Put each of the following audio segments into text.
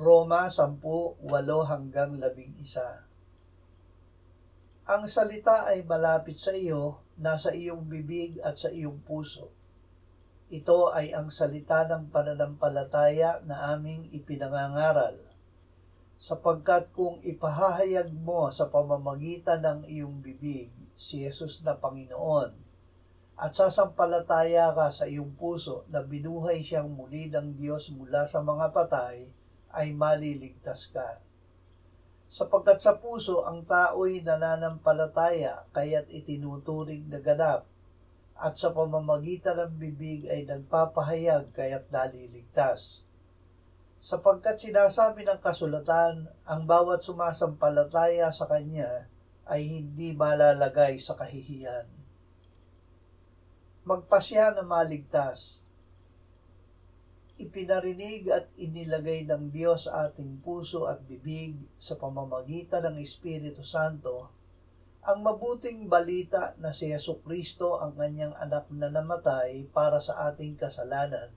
Roma 10:8-11. Ang salita ay malapit sa iyo, nasa iyong bibig at sa iyong puso. Ito ay ang salita ng pananampalataya na aming ipinangangaral. Sapagkat kung ipahahayag mo sa pamamagitan ng iyong bibig si Jesus na Panginoon, at sasampalataya ka sa iyong puso na binuhay siyang muli ng Diyos mula sa mga patay, ay maliligtas ka. Sapagkat sa puso ang tao'y nananampalataya kaya't itinuturing na ganap, at sa pamamagitan ng bibig ay nagpapahayag kaya't naliligtas. Sapagkat sinasabi ng kasulatan, ang bawat sumasampalataya sa Kanya ay hindi malalagay sa kahihiyan. Magpasya na maligtas. Ipinarinig at inilagay ng Diyos sa ating puso at bibig sa pamamagitan ng Espiritu Santo ang mabuting balita na si Jesucristo ang Kanyang anak na namatay para sa ating kasalanan,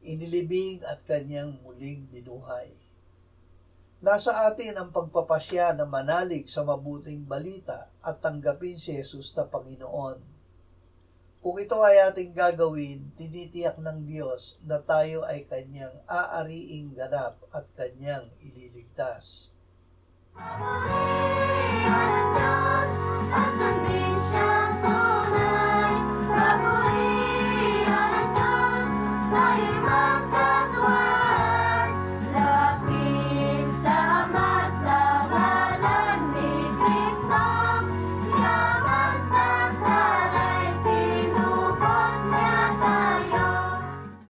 inilibing at Kanyang muling binuhay. Nasa atin ang pagpapasya na manalig sa mabuting balita at tanggapin si Jesus na Panginoon. Kung ito ay ating gagawin, tinitiyak ng Diyos na tayo ay Kanyang aariing ganap at Kanyang ililigtas.